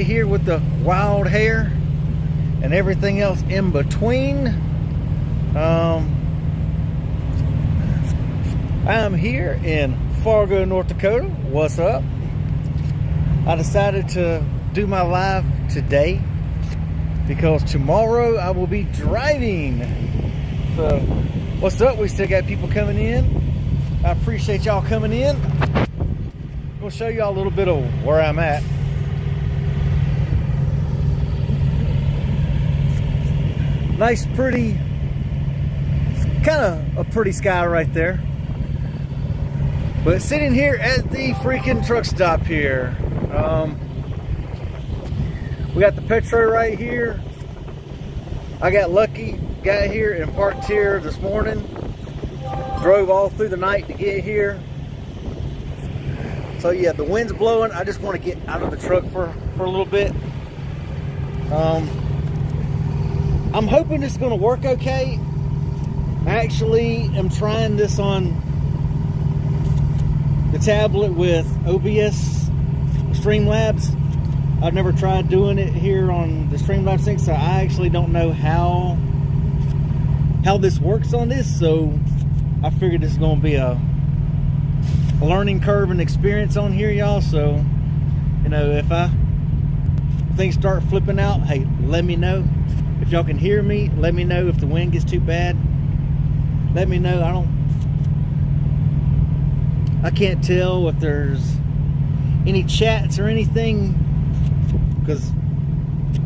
Here with the wild hair and everything else in between. I'm here in Fargo, North Dakota. What's up? I decided to do my live today because tomorrow I will be driving. So what's up? We still got people coming in. I appreciate y'all coming in. We'll show y'all a little bit of where I'm at. Nice, pretty, kind of a pretty sky right there. But sitting here at the freaking truck stop here. We got the Petro right here. I got lucky, got here and parked here this morning. Drove all through the night to get here. So yeah, the wind's blowing. I just want to get out of the truck for a little bit. I'm hoping it's going to work okay. I actually am trying this on the tablet with OBS Streamlabs. I've never tried doing it here on the Streamlabs thing, so I actually don't know how this works on this. So I figured this is going to be a learning curve and experience on here, y'all. So, you know, if things start flipping out, hey, let me know. If y'all can hear me, let me know. If the wind gets too bad, let me know. I can't tell if there's any chats or anything because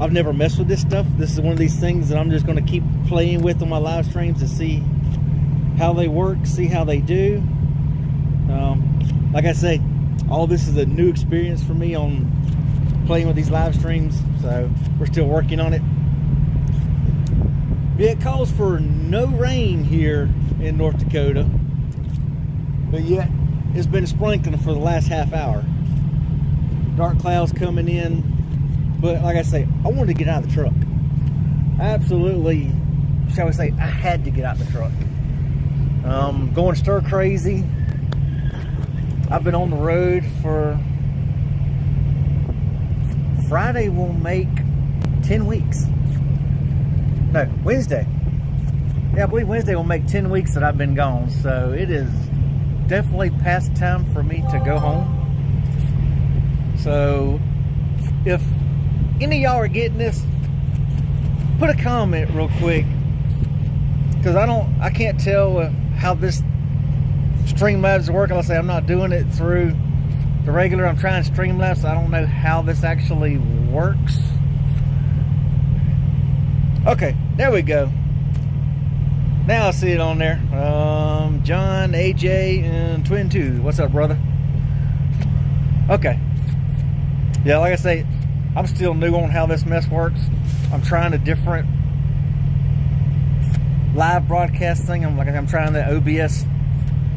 I've never messed with this stuff. This is one of these things that I'm just going to keep playing with on my live streams to see how they work, see how they do. Like I say, all this is a new experience for me on playing with these live streams, so we're still working on it. Yeah, it calls for no rain here in North Dakota, but yet it's been sprinkling for the last half hour. Dark clouds coming in, but like I say, I wanted to get out of the truck. Absolutely, shall we say, I had to get out of the truck. Going stir crazy. I've been on the road for, Friday will make 10 weeks. No, Wednesday. Yeah, I believe Wednesday will make 10 weeks that I've been gone. So it is definitely past time for me to go home. So if any of y'all are getting this, put a comment real quick. Because I can't tell how this Streamlabs is working. Let's say I'm not doing it through the regular. I'm trying Streamlabs, so I don't know how this actually works. Okay, there we go. Now I see it on there. John, AJ, and Twin 2. What's up, brother? Okay. Yeah, like I say, I'm still new on how this mess works. I'm trying a different live broadcast thing. I'm trying the OBS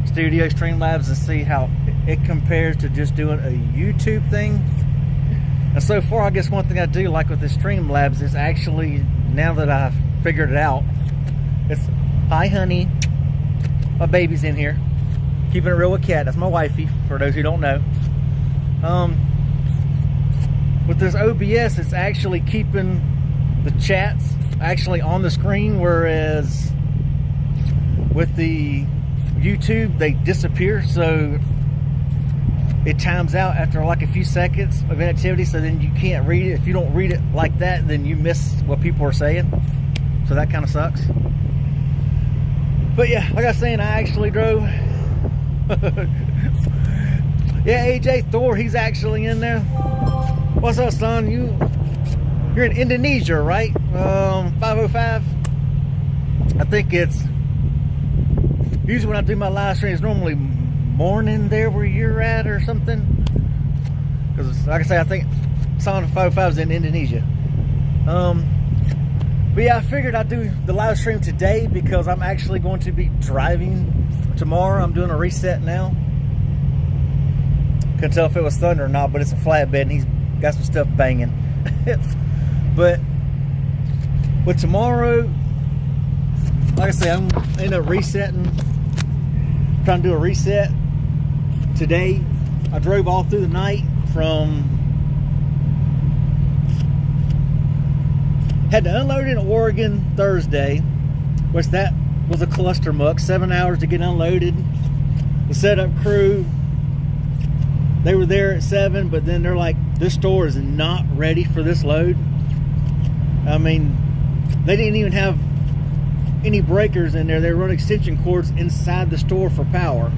Studio Streamlabs to see how it compares to just doing a YouTube thing. And so far, I guess one thing I do like with the Streamlabs is actually, now that I've figured it out, it's, hi honey, my baby's in here, keeping it real with Cat. That's my wifey, for those who don't know. With this OBS, it's actually keeping the chats actually on the screen, whereas with the YouTube, they disappear, so it times out after like a few seconds of inactivity, so then you can't read it. If you don't read it like that, then you miss what people are saying, so that kind of sucks. But yeah, like I was saying, I actually drove. Yeah, AJ Thor, he's actually in there. What's up, son? You're in Indonesia, right? 505. I think it's usually when I do my live stream, it's normally morning there where you're at or something. Because like I say, I think Son 505 is in Indonesia. But yeah, I figured I'd do the live stream today because I'm actually going to be driving tomorrow. I'm doing a reset now. Couldn't tell if it was thunder or not, but it's a flatbed and he's got some stuff banging. But with tomorrow, like I say, I'm end up resetting, trying to do a reset today. I drove all through the night from Had to unload in Oregon Thursday, which that was a cluster muck. 7 hours to get unloaded. The setup crew, they were there at 7, but then they're like, this store is not ready for this load. I mean, they didn't even have any breakers in there. They run extension cords inside the store for power.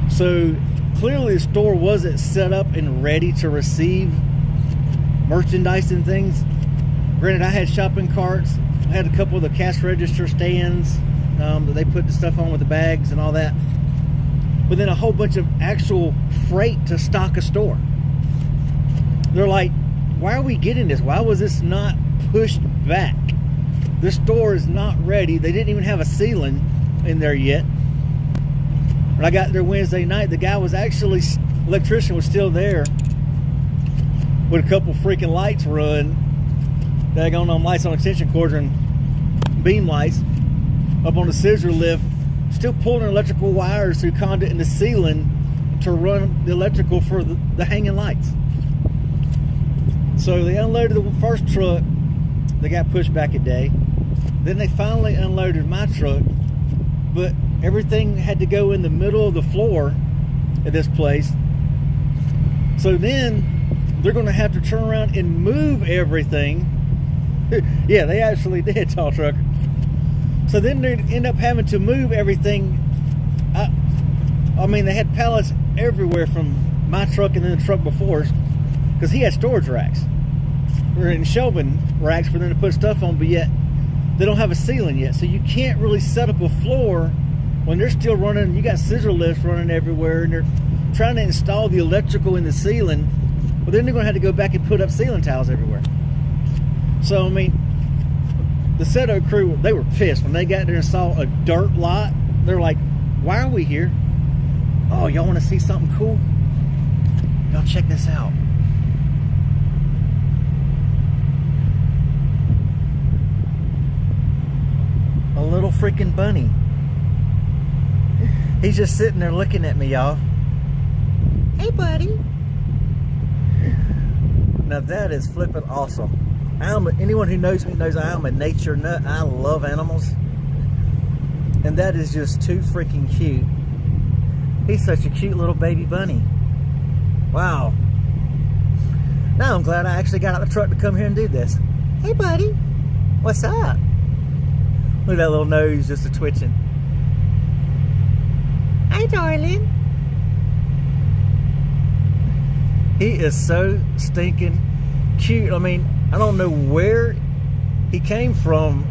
So clearly the store wasn't set up and ready to receive merchandise and things. Granted, I had shopping carts. I had a couple of the cash register stands that they put the stuff on with the bags and all that. But then a whole bunch of actual freight to stock a store. They're like, why are we getting this? Why was this not pushed back? This store is not ready. They didn't even have a ceiling in there yet. When I got there Wednesday night, the guy was actually, electrician was still there with a couple freaking lights run. Daggone lights on extension cords and beam lights up on the scissor lift, still pulling electrical wires through conduit in the ceiling to run the electrical for the hanging lights. So they unloaded the first truck. They got pushed back a day. Then they finally unloaded my truck, but everything had to go in the middle of the floor at this place. So then they're going to have to turn around and move everything. Yeah, they actually did, tall trucker. So then they end up having to move everything. I mean, they had pallets everywhere from my truck and then the truck before, because he had storage racks. We're in shelving racks for them to put stuff on, but yet they don't have a ceiling yet. So you can't really set up a floor when they're still running. You got scissor lifts running everywhere, and they're trying to install the electrical in the ceiling. But then they're going to have to go back and put up ceiling tiles everywhere. So, I mean, the setup crew, they were pissed when they got there and saw a dirt lot. They're like, why are we here? Oh, y'all want to see something cool? Y'all check this out. A little freaking bunny. He's just sitting there looking at me, y'all. Hey, buddy. Now that is flipping awesome. Anyone who knows me knows I am a nature nut. I love animals. And that is just too freaking cute. He's such a cute little baby bunny. Wow. Now I'm glad I actually got out the truck to come here and do this. Hey, buddy. What's up? Look at that little nose just a twitching. Hi, darling. He is so stinking cute. I mean, I don't know where he came from.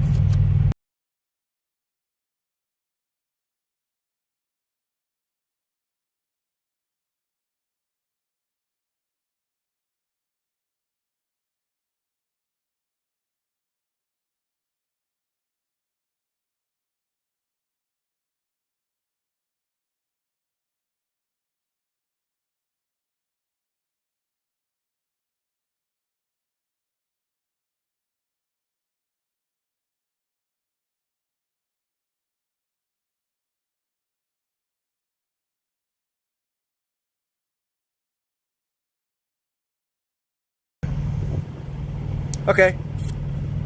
Okay,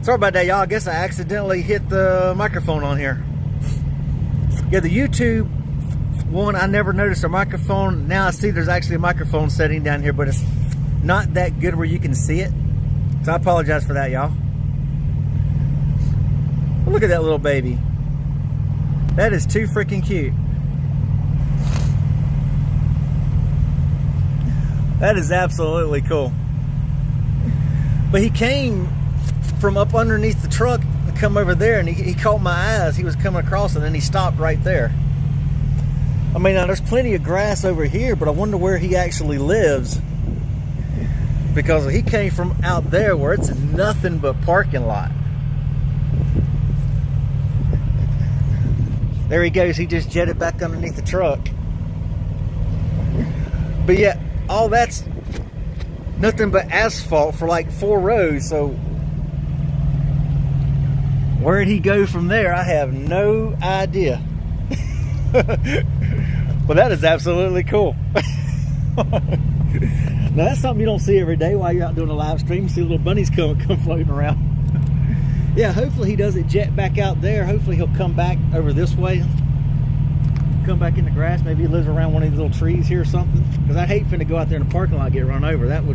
sorry about that, y'all. I guess I accidentally hit the microphone on here. Yeah, the YouTube one, I never noticed a microphone. Now I see there's actually a microphone setting down here, but it's not that good where you can see it. So I apologize for that, y'all. But look at that little baby. That is too freaking cute. That is absolutely cool. But he came from up underneath the truck and come over there, and he caught my eyes. He was coming across, and then he stopped right there. I mean, now there's plenty of grass over here, but I wonder where he actually lives, because he came from out there where it's nothing but parking lot. There he goes. He just jetted back underneath the truck. But yeah, all that's nothing but asphalt for like 4 rows. So where'd he go from there? I have no idea. Well, that is absolutely cool. Now that's something you don't see every day while you're out doing a live stream. You see little bunnies come floating around. Yeah, hopefully he doesn't jet back out there. Hopefully he'll come back over this way. Come back in the grass. Maybe he lives around one of these little trees here or something. Because I'd hate for him to go out there in the parking lot and get run over. That'd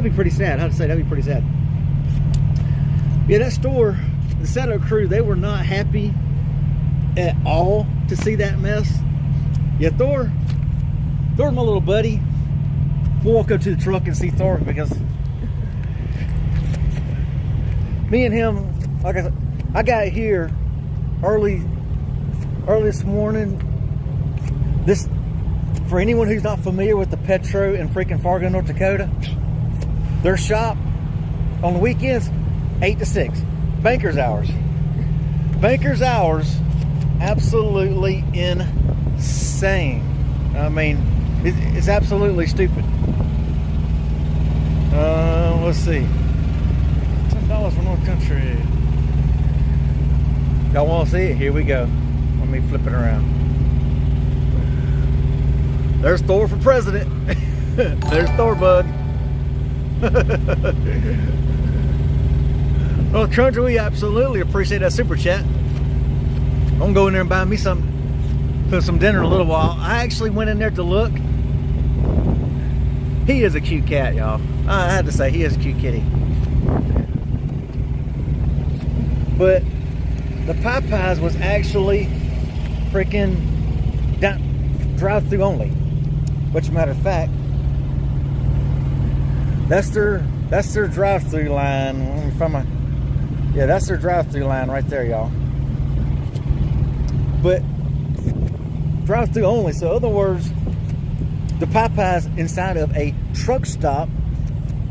be pretty sad. How'd I say? That'd be pretty sad. Yeah, that store, the setup crew, they were not happy at all to see that mess. Yeah, Thor's my little buddy. We'll walk up to the truck and see Thor, because me and him, like I said, I got here early this morning. This, for anyone who's not familiar with the Petro in freaking Fargo, North Dakota, their shop on the weekends, 8 to 6, banker's hours. Banker's hours, absolutely insane. I mean, it's absolutely stupid. Let's see. $10 for North Country. Y'all want to see it? Here we go. Let me flip it around. There's Thor for president. There's Thor, bud. North Country, we absolutely appreciate that super chat. I'm gonna go in there and buy me some dinner in a little while. I actually went in there to look. He is a cute cat, y'all. I had to say, he is a cute kitty. But the Popeyes was actually freaking drive-through only. Which, matter of fact, that's their drive-through line. Yeah, that's their drive-through line right there, y'all. But drive-through only. So, in other words, the Popeyes inside of a truck stop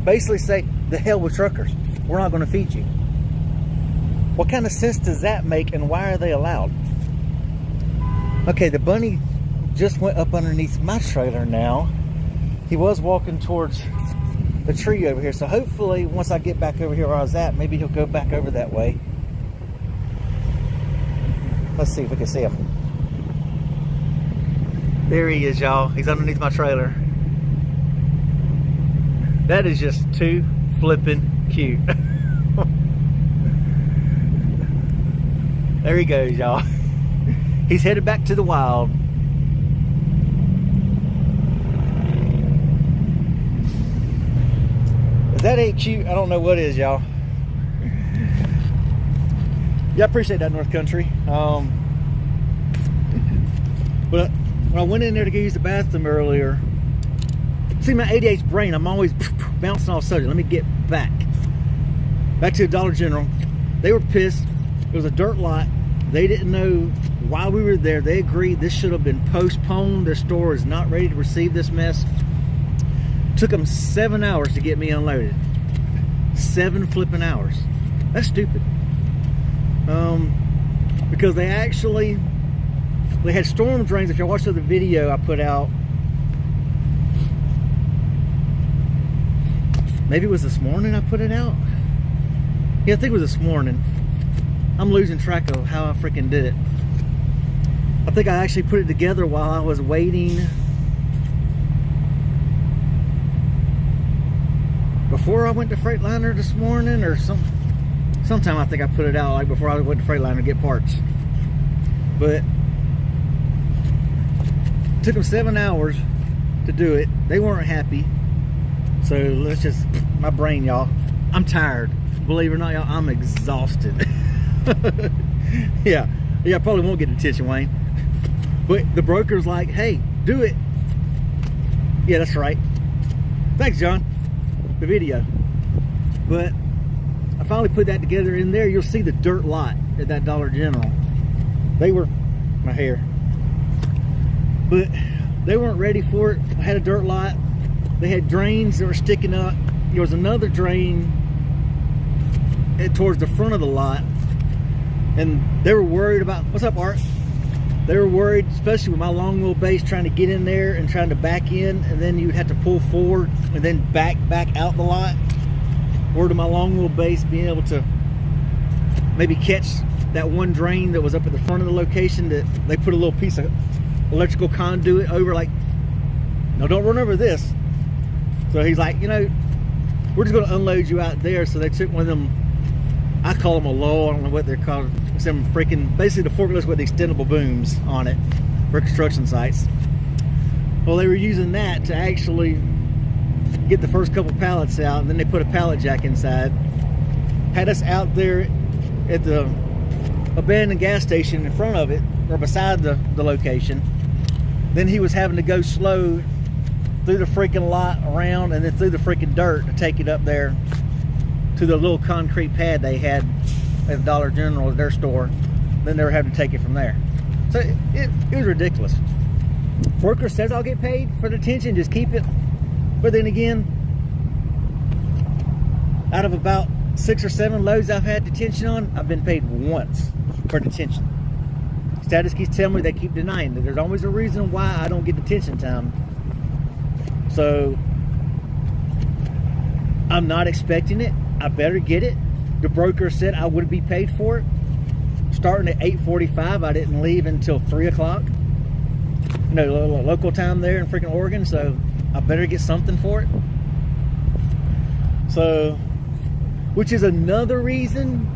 basically say, the hell with truckers. We're not going to feed you. What kind of sense does that make, and why are they allowed? Okay, the bunny just went up underneath my trailer now. He was walking towards the tree over here. So hopefully, once I get back over here where I was at, maybe he'll go back over that way. Let's see if we can see him. There he is, y'all. He's underneath my trailer. That is just too flippin' cute. There he goes, y'all. He's headed back to the wild. If that ain't cute, I don't know what is, y'all. Yeah, I appreciate that, North Country. But when I went in there to go use the bathroom earlier, see my ADHD brain, I'm always bouncing off subject. Let me get back to Dollar General. They were pissed. It was a dirt lot. They didn't know why we were there. They agreed this should have been postponed. Their store is not ready to receive this mess. Took them 7 hours to get me unloaded. 7 flipping hours. That's stupid. Because they had storm drains. If y'all watched the video I put out, maybe it was this morning I put it out. Yeah, I think it was this morning. I'm losing track of how I freaking did it. I think I actually put it together while I was waiting. Before I went to Freightliner this morning, or sometime I think I put it out, like before I went to Freightliner to get parts. But it took them 7 hours to do it. They weren't happy. So let's just, my brain, y'all, I'm tired. Believe it or not, y'all, I'm exhausted. Yeah, I probably won't get attention, Wayne. But the broker's like, hey, do it. Yeah, that's right. Thanks, John. The video. But I finally put that together. In there you'll see the dirt lot at that Dollar General. They were, my hair, but they weren't ready for it. I had a dirt lot. They had drains that were sticking up. There was another drain towards the front of the lot, and they were worried about, what's up, Art? They were worried, especially with my long wheelbase, trying to get in there and trying to back in, and then you'd have to pull forward and then back out the lot. Worried of my long wheelbase being able to maybe catch that one drain that was up at the front of the location that they put a little piece of electrical conduit over, like, no, don't run over this. So he's like, you know, we're just going to unload you out there. So they took one of them, I call them a lull, I don't know what they're called, some freaking, basically the forklift with extendable booms on it for construction sites. Well, they were using that to actually get the first couple pallets out, and then they put a pallet jack inside. Had us out there at the abandoned gas station in front of it, or beside the location. Then he was having to go slow through the freaking lot, around, and then through the freaking dirt to take it up there to the little concrete pad they had at Dollar General at their store. Then they were having to take it from there. So it was ridiculous. Worker says I'll get paid for detention, just keep it. But then again, out of about 6 or 7 loads I've had detention on, I've been paid once for detention. Status keeps telling me they keep denying that there's always a reason why I don't get detention time. So I'm not expecting it. I better get it. The broker said I would be paid for it. Starting at 8:45, I didn't leave until 3 o'clock. You know, local time there in freaking Oregon. So I better get something for it. So, which is another reason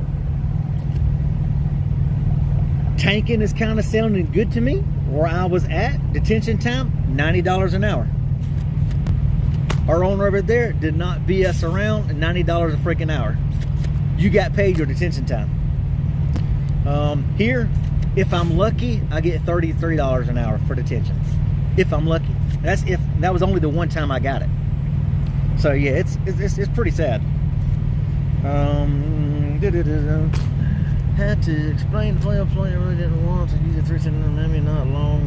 tanking is kind of sounding good to me. Where I was at, detention time, $90 an hour. Our owner over there did not BS around, and $90 a freaking hour. You got paid your detention time. Here, if I'm lucky, I get $33 an hour for detention. If I'm lucky. That's if that was only the one time I got it. So yeah, it's pretty sad. Had to explain the play. I really didn't want to use it 3 seconds, maybe not long.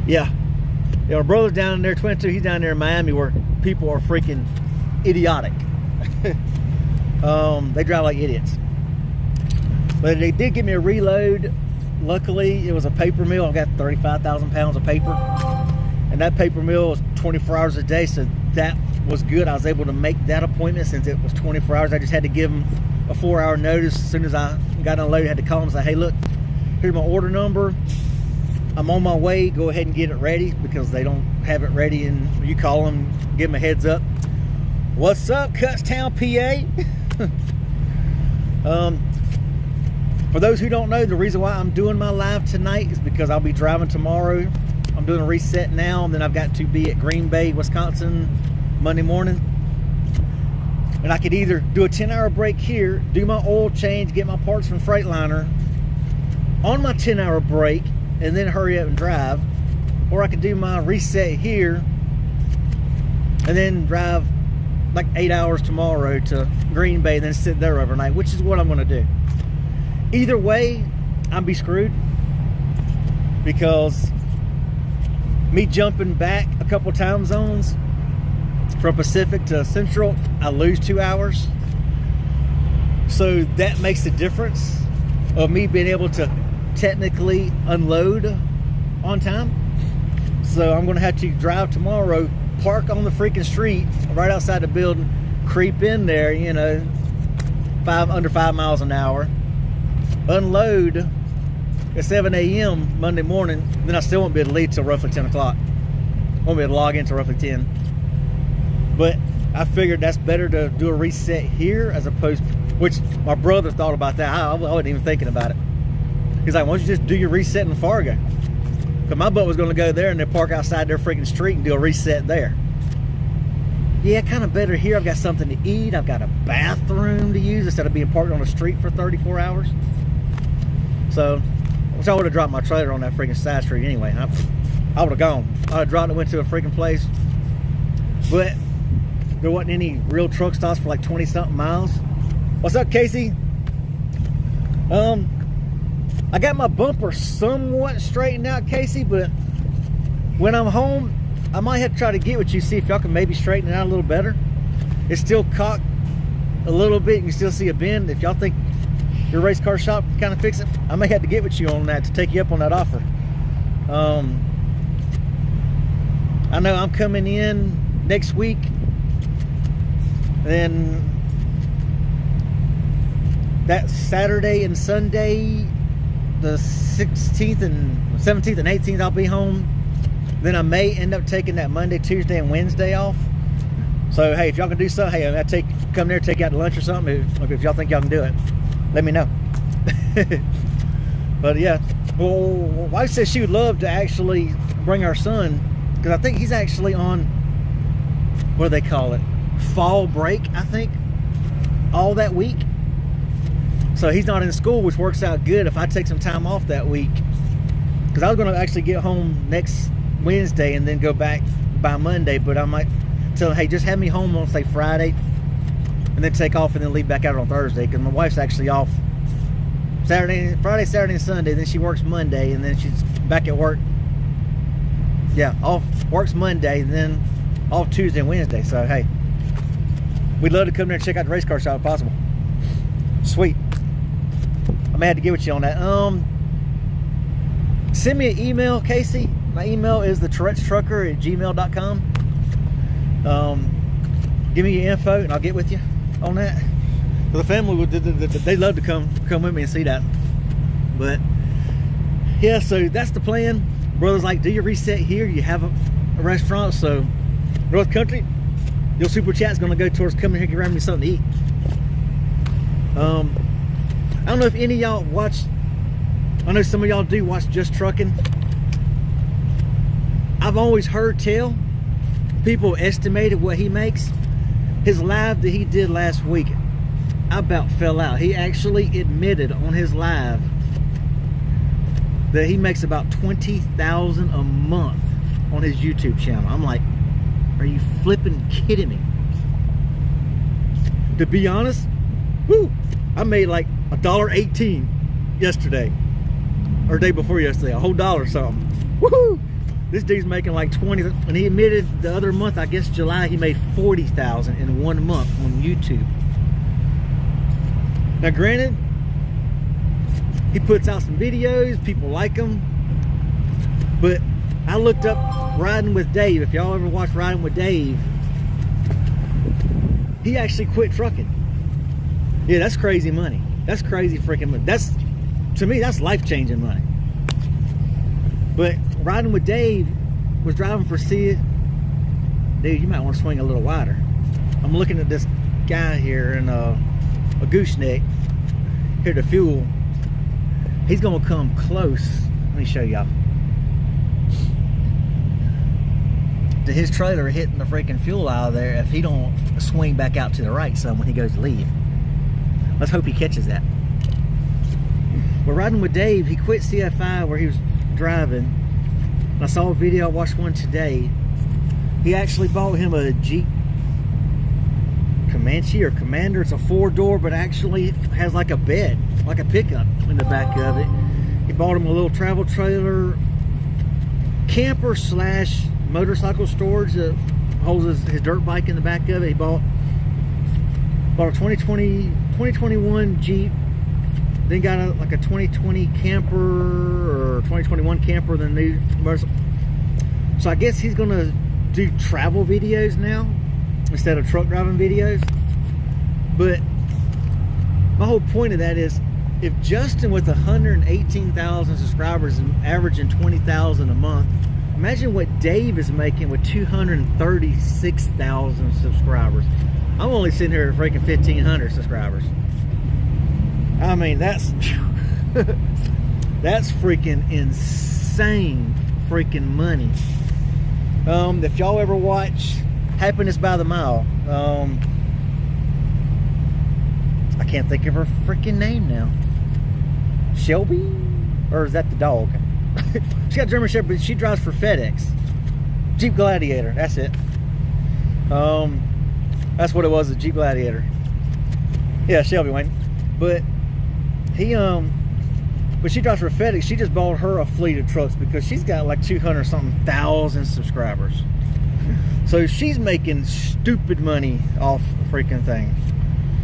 Yeah. Yeah, my brother's down there, 22, he's down there in Miami where people are freaking idiotic. They drive like idiots. But they did give me a reload. Luckily, it was a paper mill. I got 35,000 pounds of paper. And that paper mill was 24 hours a day, so that was good. I was able to make that appointment since it was 24 hours. I just had to give them a 4-hour notice. As soon as I got unloaded, I had to call them and say, hey, look, here's my order number. I'm on my way. Go ahead and get it ready, because they don't have it ready, and you call them, give them a heads up. What's up, Cutstown, PA? For those who don't know, the reason why I'm doing my live tonight is because I'll be driving tomorrow. I'm doing a reset now, and then I've got to be at Green Bay, Wisconsin, Monday morning. And I could either do a 10-hour break here, do my oil change, get my parts from Freightliner on my 10-hour break, and then hurry up and drive. Or I could do my reset here and then drive like 8 hours tomorrow to Green Bay and then sit there overnight, which is what I'm going to do. Either way, I'll be screwed, because me jumping back a couple time zones from Pacific to Central, I lose 2 hours. So that makes the difference of me being able to technically unload on time. So I'm gonna have to drive tomorrow, park on the freaking street right outside the building, creep in there, you know, under 5 miles an hour, unload at 7 a.m. Monday morning, then I still won't be able to leave till roughly 10 o'clock. Won't be able to log in till roughly 10. But I figured that's better to do a reset here as opposed, which my brother thought about that. I wasn't even thinking about it. He's like, why don't you just do your reset in Fargo? Because my butt was going to go there and then park outside their freaking street and do a reset there. Yeah, kind of better here. I've got something to eat. I've got a bathroom to use instead of being parked on the street for 34 hours. So, which I would have dropped my trailer on that freaking side street anyway. I would have gone. I would have dropped it, went to a freaking place. But there wasn't any real truck stops for like 20-something miles. What's up, Casey? I got my bumper somewhat straightened out, Casey, but when I'm home, I might have to try to get with you, see if y'all can maybe straighten it out a little better. It's still cocked a little bit. You can still see a bend. If y'all think your race car shop can kind of fix it, I may have to get with you on that to take you up on that offer. I know I'm coming in next week, then that Saturday and Sunday, the 16th and 17th and 18th, I'll be home. Then I may end up taking that Monday, Tuesday, and Wednesday off. So hey, if y'all can do something, hey, I come there, take you out to lunch or something. If y'all think y'all can do it, let me know. But yeah, well, wife says she would love to actually bring our son, because I think he's actually on, what do they call it, fall break, I think, all that week. So he's not in school, which works out good if I take some time off that week, because I was going to actually get home next Wednesday and then go back by Monday, but I might tell him, hey, just have me home on, say, Friday, and then take off and then leave back out on Thursday, because my wife's actually off Friday, Saturday, and Sunday. Then she works Monday, and then she's back at work. Yeah, works Monday, and then off Tuesday and Wednesday. So hey, we'd love to come there and check out the race car shop if possible. Sweet. I may have to get with you on that. Send me an email, Casey. My email is theTourette'sTrucker@gmail.com. Give me your info and I'll get with you on that. The family they love to come with me and see that. But yeah, so that's the plan. Brother's like, do your reset here. You have a restaurant, so North Country, your super chat's gonna go towards coming here and grab me something to eat. I don't know if any of y'all watch. I know some of y'all do watch Just Trucking. I've always heard tell people estimated what he makes. His live that he did last week, I about fell out. He actually admitted on his live that he makes about $20,000 a month on his YouTube channel. I'm like, are you flipping kidding me? To be honest, whoo, I made like $1.18 yesterday, or day before yesterday, a whole dollar something. Woohoo! This dude's making like 20, and he admitted the other month, I guess July, he made 40,000 in 1 month on YouTube. Now granted, he puts out some videos, people like them, but I looked up Riding with Dave. If y'all ever watch Riding with Dave, he actually quit trucking. Yeah, that's crazy money. That's crazy freaking money. That's, to me, that's life-changing money. But Riding with Dave was driving for Sid. Dude, you might want to swing a little wider. I'm looking at this guy here in a gooseneck here to fuel. He's gonna come close. Let me show y'all. To his trailer hitting the freaking fuel aisle there if he don't swing back out to the right some when he goes to leave. Let's hope he catches that. But Riding with Dave, he quit CFI where he was driving. I saw a video, I watched one today. He actually bought him a Jeep Comanche or Commander. It's a 4-door, but actually has like a bed, like a pickup in the back of it. He bought him a little travel trailer, camper slash motorcycle storage that holds his dirt bike in the back of it. He bought a 2021 Jeep, then got like a 2020 camper or 2021 camper, the new motorcycle. So I guess he's gonna do travel videos now instead of truck driving videos. But my whole point of that is, if Justin with 118,000 subscribers and averaging 20,000 a month, imagine what Dave is making with 236,000 subscribers. I'm only sitting here at freaking 1,500 subscribers. I mean, that's that's freaking insane freaking money. If y'all ever watch Happiness by the Mile, I can't think of her freaking name now. Shelby? Or is that the dog? She got German Shepherd, but she drives for FedEx. Jeep Gladiator, that's it. That's what it was, a Jeep Gladiator. Yeah, Shelby Wayne. But he but she drives for FedEx. She just bought her a fleet of trucks because she's got like 200 something thousand subscribers. So she's making stupid money off the freaking thing.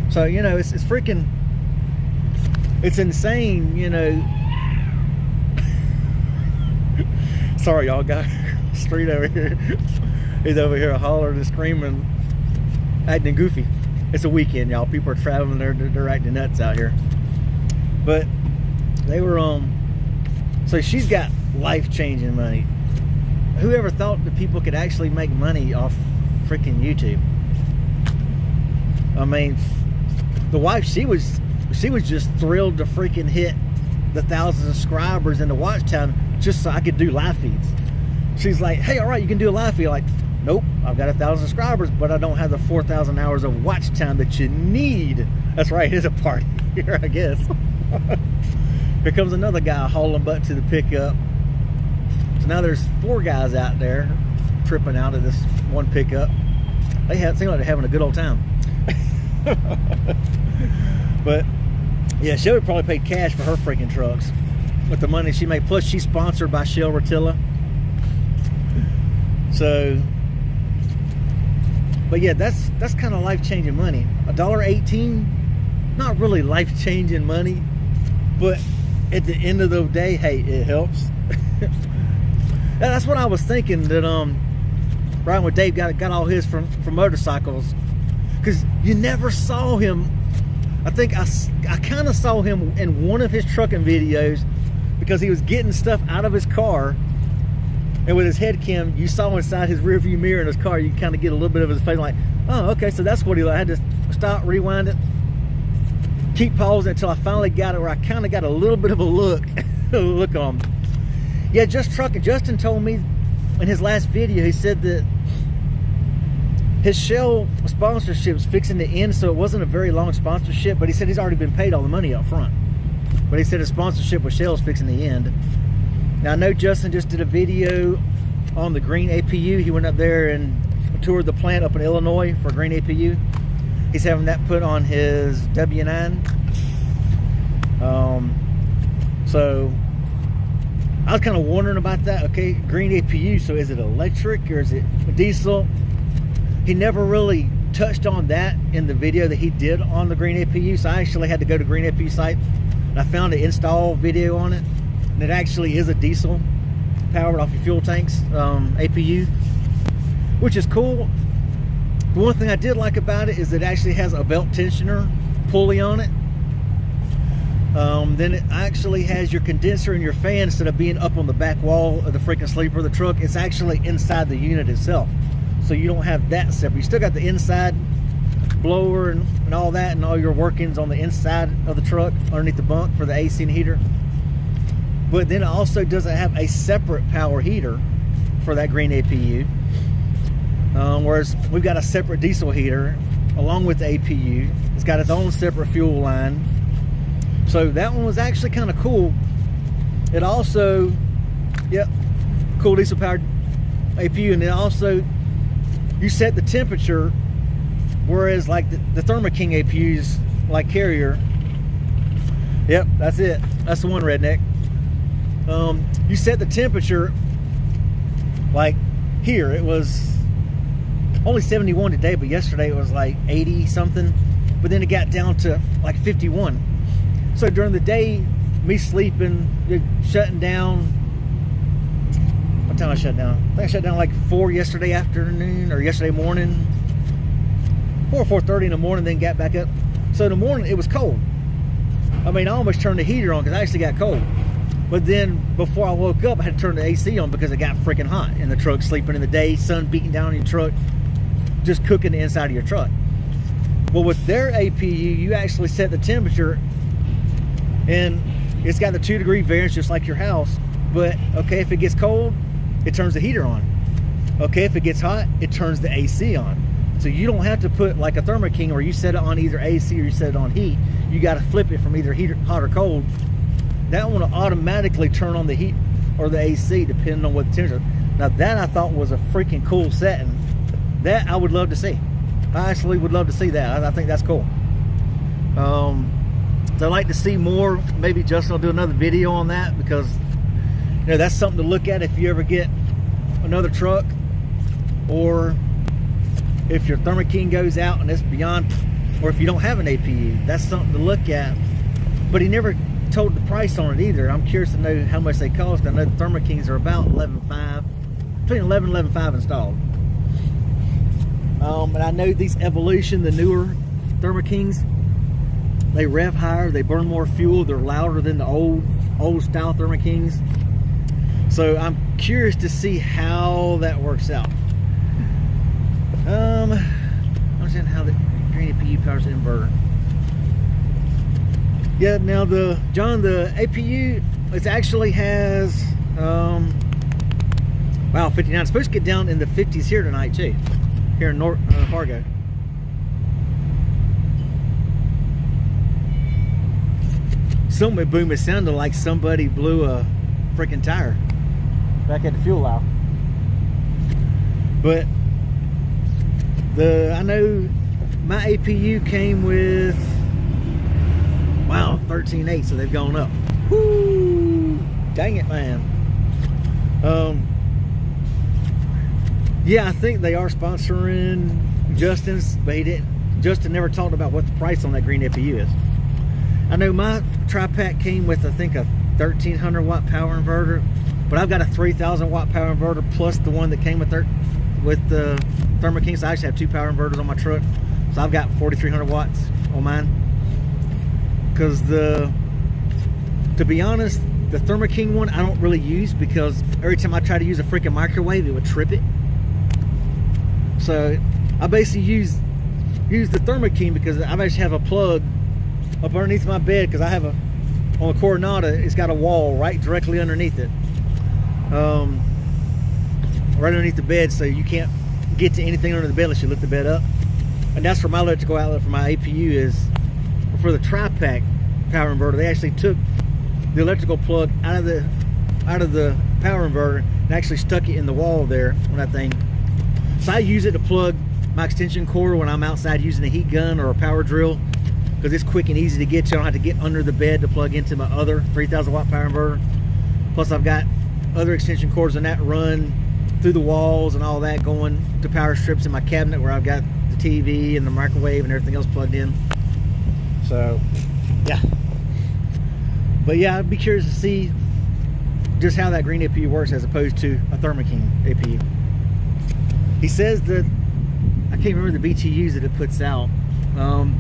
So, you know, it's freaking, it's insane, you know. Sorry, y'all, got street over here. He's over here hollering and screaming, acting goofy. It's a weekend, y'all. People are traveling, they're acting nuts out here. But they were so she's got life-changing money. whoever thought that people could actually make money off freaking YouTube? I mean, the wife, she was just thrilled to freaking hit the 1,000 subscribers in the watch time just so I could do live feeds. She's like, hey, all right, you can do a live feed. Like, nope, I've got 1,000 subscribers, but I don't have the 4,000 hours of watch time that you need. That's right, it is a party here, I guess. Here comes another guy hauling butt to the pickup. So now there's 4 guys out there tripping out of this one pickup. They seem like they're having a good old time. But yeah, she would probably pay cash for her freaking trucks with the money she made. Plus, she's sponsored by Shell Rotilla. So, but yeah, that's kind of life-changing money. $1.18, not really life-changing money, but at the end of the day, hey, it helps. That's what I was thinking, that right when Dave got all his from motorcycles, because you never saw him. I think I kind of saw him in one of his trucking videos, because he was getting stuff out of his car, and with his head cam, you saw inside his rear view mirror in his car. You kind of get a little bit of his face, like, oh, okay, so that's what he like. I had to stop, rewind it, keep pausing until I finally got it where I kind of got a little bit of a look on him. Yeah, just trucking. Justin told me in his last video, he said that his Shell sponsorship's fixing to end, so it wasn't a very long sponsorship, but he said he's already been paid all the money up front. But he said his sponsorship with Shell's fixing to end. Now, I know Justin just did a video on the green APU. He went up there and toured the plant up in Illinois for green APU. He's having that put on his W9. So I was kind of wondering about that. Okay, green APU, so is it electric or is it diesel? He never really touched on that in the video that he did on the green APU, so I actually had to go to green APU site and I found an install video on it, and it actually is a diesel powered off your fuel tanks APU, which is cool. The one thing I did like about it is it actually has a belt tensioner pulley on it. Then it actually has your condenser and your fan, instead of being up on the back wall of the freaking sleeper of the truck, it's actually inside the unit itself. So you don't have that separate. You still got the inside blower and all that, and all your workings on the inside of the truck underneath the bunk for the AC and heater. But then it also doesn't have a separate power heater for that green APU. Whereas we've got a separate diesel heater along with the APU. It's got its own separate fuel line. So that one was actually kind of cool. It also, yep, cool diesel powered APU, and then also you set the temperature, whereas like the Thermo King APUs, like Carrier, yep, that's it, that's the one, redneck. You set the temperature, like here it was only 71 today, but yesterday it was like 80 something, but then it got down to like 51. So during the day, me sleeping, shutting down. What time I shut down? I think I shut down like 4 yesterday afternoon, or yesterday morning. 4 or 4:30 in the morning, then got back up. So in the morning, it was cold. I mean, I almost turned the heater on because I actually got cold. But then before I woke up, I had to turn the AC on because it got freaking hot in the truck, sleeping in the day, sun beating down on your truck, just cooking the inside of your truck. Well, with their APU, you actually set the temperature, and it's got the 2-degree variance just like your house. But okay, if it gets cold, it turns the heater on. Okay, if it gets hot, it turns the AC on. So you don't have to put like a Thermo King where you set it on either AC or you set it on heat. You got to flip it from either hot or cold. That one will automatically turn on the heat or the AC depending on what the temperature. Now that I thought was a freaking cool setting. That I would love to see. I actually would love to see that. I think that's cool. So I'd like to see more. Maybe Justin will do another video on that, because you know, that's something to look at if you ever get another truck, or if your Thermo King goes out and it's beyond, or if you don't have an APU, that's something to look at. But he never told the price on it either. I'm curious to know how much they cost. I know the Thermo Kings are about $11,500, between $11,000 and $11,500 installed. And I know these Evolution, the newer Thermo Kings, they rev higher, they burn more fuel, they're louder than the old style Thermo Kings. So I'm curious to see how that works out. Understand how the green APU powers the inverter. Yeah, now the APU, it actually has wow, 59. It's supposed to get down in the 50s here tonight too, here in Fargo. Something boom, it sounded like somebody blew a freaking tire back at the fuel aisle. But I know my APU came with, wow, 13.8, so they've gone up. Woo! Dang it, man. Yeah, I think they are sponsoring Justin's, but Justin never talked about what the price on that green APU is. I know my tri-pack came with, I think, a 1300 watt power inverter, but I've got a 3000 watt power inverter plus the one that came with the Thermo King. So I actually have 2 power inverters on my truck, so I've got 4300 watts on mine. Because to be honest, the Thermo King one I don't really use, because every time I try to use a freaking microwave, it would trip it. So I basically use the Thermo King because I actually have a plug up underneath my bed, because I have on the Coronado, it's got a wall right directly underneath it, right underneath the bed, so you can't get to anything under the bed unless you lift the bed up. And that's where my electrical outlet for my APU is. For the tri-pack power inverter, they actually took the electrical plug out of the power inverter and actually stuck it in the wall there on that thing. So I use it to plug my extension cord when I'm outside using a heat gun or a power drill, because it's quick and easy to get to. I don't have to get under the bed to plug into my other 3000 watt power inverter. Plus I've got other extension cords and that run through the walls and all that, going to power strips in my cabinet where I've got the TV and the microwave and everything else plugged in. So yeah, but yeah, I'd be curious to see just how that green APU works as opposed to a Thermo King APU. He says that, I can't remember the BTUs that it puts out,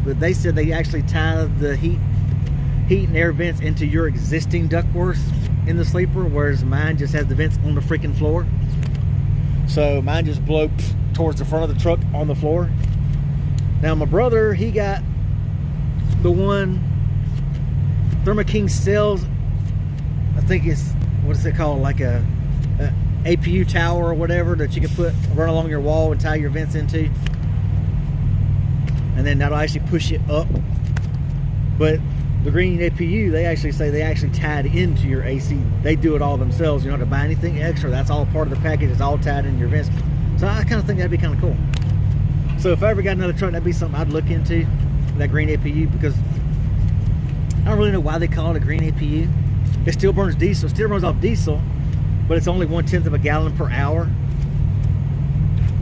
but they said they actually tie the heat and air vents into your existing ductwork in the sleeper, whereas mine just has the vents on the freaking floor. So mine just blow towards the front of the truck on the floor. Now my brother, he got the one Thermo King sells, I think it's, what is it called, like a APU tower or whatever that you can run along your wall and tie your vents into, and then that'll actually push it up. But the green APU, they actually say they actually tied into your AC. They do it all themselves. You don't have to buy anything extra. That's all part of the package. It's all tied in your vents. So I kind of think that'd be kind of cool. So if I ever got another truck, that'd be something I'd look into, that green APU, because I don't really know why they call it a green APU. It still burns diesel, still runs off diesel, but it's only 1/10 of a gallon per hour.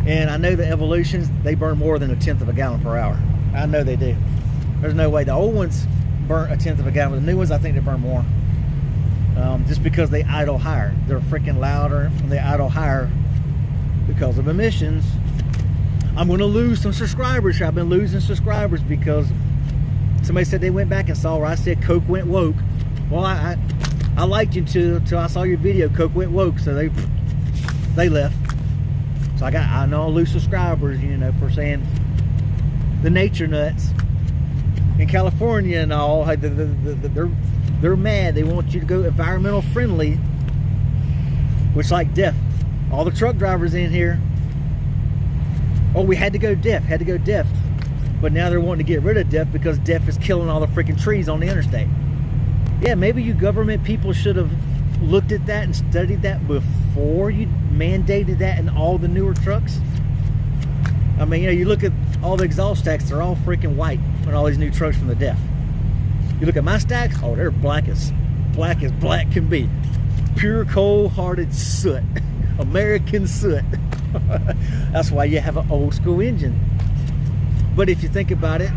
And I know the Evolutions, they burn more than 1/10 of a gallon per hour. I know they do. There's no way. The old ones burn 1/10 of a gallon. The new ones, I think they burn more. Just because they idle higher. They're freaking louder and they idle higher because of emissions. I'm going to lose some subscribers. I've been losing subscribers because somebody said they went back and saw where I said Coke went woke. Well, I liked you until I saw your video, Coke went woke, so they left. So I know I'll lose subscribers, you know, for saying the nature nuts in California and all. They're mad. They want you to go environmental friendly, which, like DEF, all the truck drivers in here, oh, we had to go DEF, but now they're wanting to get rid of DEF because DEF is killing all the freaking trees on the interstate. Yeah, maybe you government people should have looked at that and studied that before you mandated that in all the newer trucks. I mean, you know, you look at all the exhaust stacks, they're all freaking white on all these new trucks from the DEF. You look at my stacks, oh, they're black as black can be. Pure cold-hearted soot. American soot. That's why you have an old school engine. But if you think about it,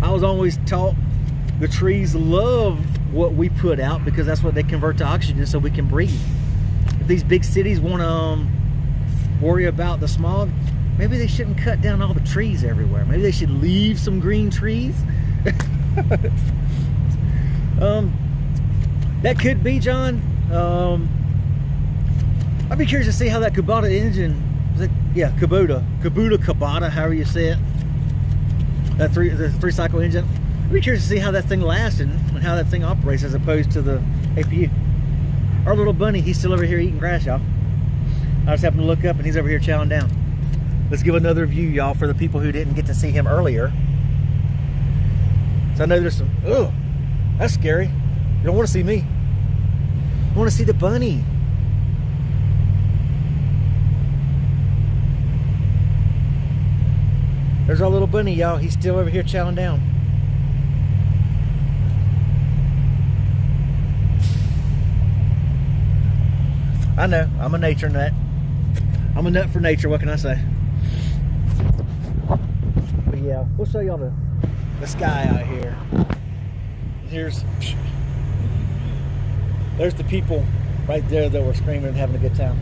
I was always taught the trees love what we put out because that's what they convert to oxygen so we can breathe. If these big cities want to worry about the smog, maybe they shouldn't cut down all the trees everywhere. Maybe they should leave some green trees. That could be, John. I'd be curious to see how that Kubota engine, Kubota, however you say it, the three cycle engine. I'd be curious to see how that thing lasted and how that thing operates as opposed to the APU. Our little bunny, he's still over here eating grass, y'all. I just happened to look up and he's over here chowing down. Let's give another view, y'all, for the people who didn't get to see him earlier. So I know there's some, oh, that's scary. You don't want to see me. I want to see the bunny. There's our little bunny, y'all. He's still over here chowing down. I know, I'm a nature nut. I'm a nut for nature, what can I say? But yeah, we'll show y'all the sky out here. There's the people right there that were screaming and having a good time.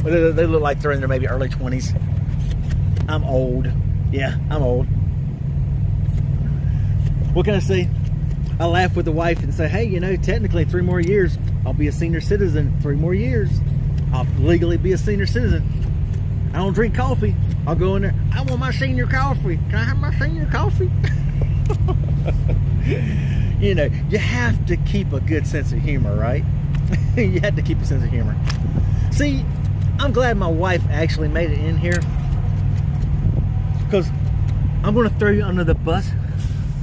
They look like they're in their maybe early 20s. I'm old. Yeah, I'm old. What can I say? I laugh with the wife and say, hey, you know, technically 3 more years, I'll be a senior citizen. 3 more years, I'll legally be a senior citizen. I don't drink coffee. I'll go in there, I want my senior coffee. Can I have my senior coffee? You know, you have to keep a good sense of humor, right? You have to keep a sense of humor. See, I'm glad my wife actually made it in here, because I'm going to throw you under the bus,